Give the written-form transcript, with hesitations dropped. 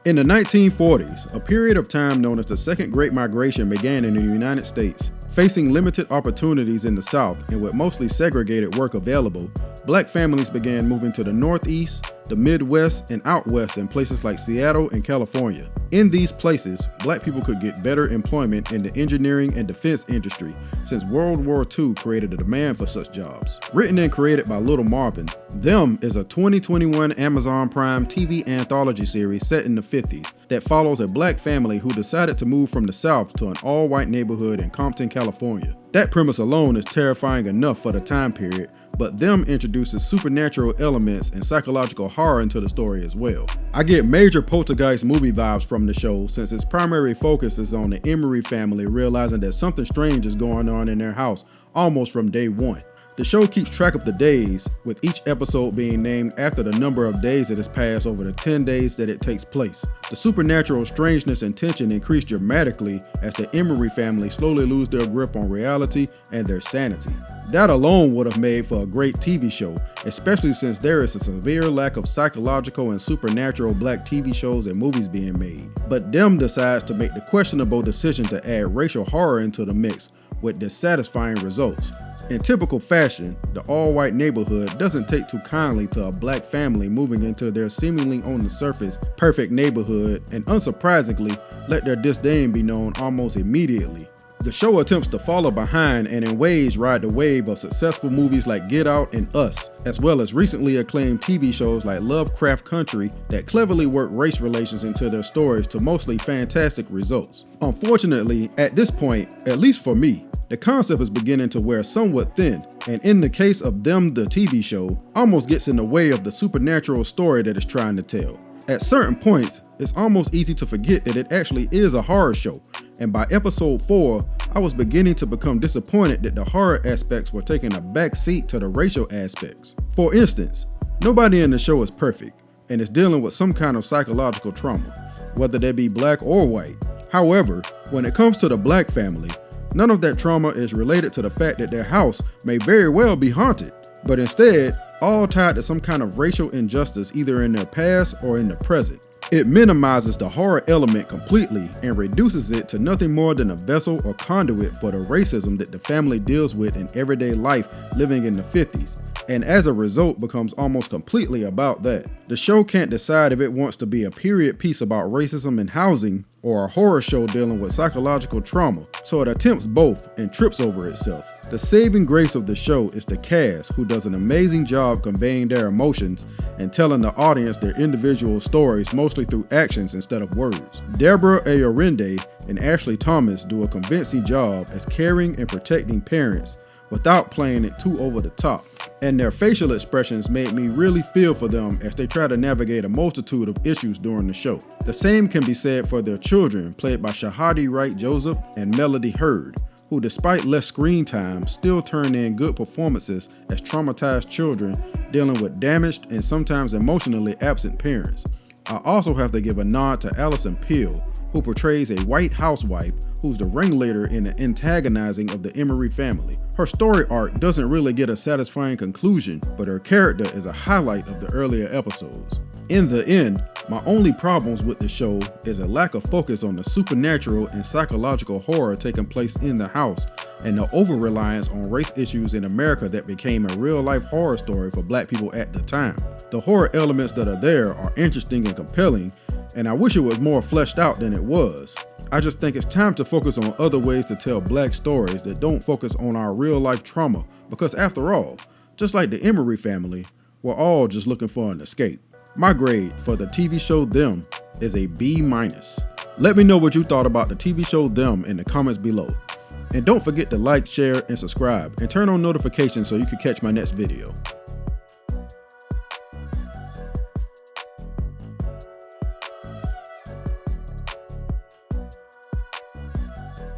In the 1940s, a period of time known as the Second Great Migration began in the United States. Facing limited opportunities in the South and with mostly segregated work available, black families began moving to the Northeast, the Midwest, and out west in places like Seattle and California. In these places, black people could get better employment in the engineering and defense industry since World War II created a demand for such jobs. Written and created by Little Marvin, Them is a 2021 Amazon Prime TV anthology series set in the 50s that follows a black family who decided to move from the South to an all-white neighborhood in Compton, California. That premise alone is terrifying enough for the time period, but Them introduces supernatural elements and psychological horror into the story as well. I get major Poltergeist movie vibes from the show since its primary focus is on the Emery family realizing that something strange is going on in their house almost from day one. The show keeps track of the days, with each episode being named after the number of days that has passed over the 10 days that it takes place. The supernatural strangeness and tension increase dramatically as the Emery family slowly lose their grip on reality and their sanity. That alone would have made for a great TV show, especially since there is a severe lack of psychological and supernatural black TV shows and movies being made. But Them decides to make the questionable decision to add racial horror into the mix with dissatisfying results. In typical fashion, the all-white neighborhood doesn't take too kindly to a black family moving into their seemingly on the surface perfect neighborhood, and unsurprisingly, let their disdain be known almost immediately. The show attempts to follow behind and in ways ride the wave of successful movies like Get Out and Us, as well as recently acclaimed TV shows like Lovecraft Country that cleverly work race relations into their stories to mostly fantastic results. Unfortunately, at this point, at least for me, the concept is beginning to wear somewhat thin, and in the case of Them the TV show, almost gets in the way of the supernatural story that it's trying to tell. At certain points, it's almost easy to forget that it actually is a horror show, and by episode 4, I was beginning to become disappointed that the horror aspects were taking a back seat to the racial aspects. For instance, nobody in the show is perfect, and is dealing with some kind of psychological trauma, whether they be black or white. However, when it comes to the black family, none of that trauma is related to the fact that their house may very well be haunted, but instead, all tied to some kind of racial injustice either in their past or in the present. It minimizes the horror element completely and reduces it to nothing more than a vessel or conduit for the racism that the family deals with in everyday life living in the 50s, and as a result becomes almost completely about that. The show can't decide if it wants to be a period piece about racism in housing or a horror show dealing with psychological trauma, so it attempts both and trips over itself. The saving grace of the show is the cast, who does an amazing job conveying their emotions and telling the audience their individual stories mostly through actions instead of words. Deborah Ayorinde and Ashley Thomas do a convincing job as caring and protecting parents without playing it too over the top, and their facial expressions made me really feel for them as they try to navigate a multitude of issues during the show. The same can be said for their children, played by Shahadi Wright Joseph and Melody Hurd, who despite less screen time still turn in good performances as traumatized children dealing with damaged and sometimes emotionally absent parents. I also have to give a nod to Allison Peel, who portrays a white housewife who's the ringleader in the antagonizing of the Emery family. Her story arc doesn't really get a satisfying conclusion, but her character is a highlight of the earlier episodes. In the end, my only problems with the show is a lack of focus on the supernatural and psychological horror taking place in the house, and the over-reliance on race issues in America that became a real-life horror story for black people at the time. The horror elements that are there are interesting and compelling, and I wish it was more fleshed out than it was. I just think it's time to focus on other ways to tell black stories that don't focus on our real-life trauma, because after all, just like the Emery family, we're all just looking for an escape. My grade for the TV show Them is a B-. Let me know what you thought about the TV show Them in the comments below. And don't forget to like, share, and subscribe, and turn on notifications so you can catch my next video.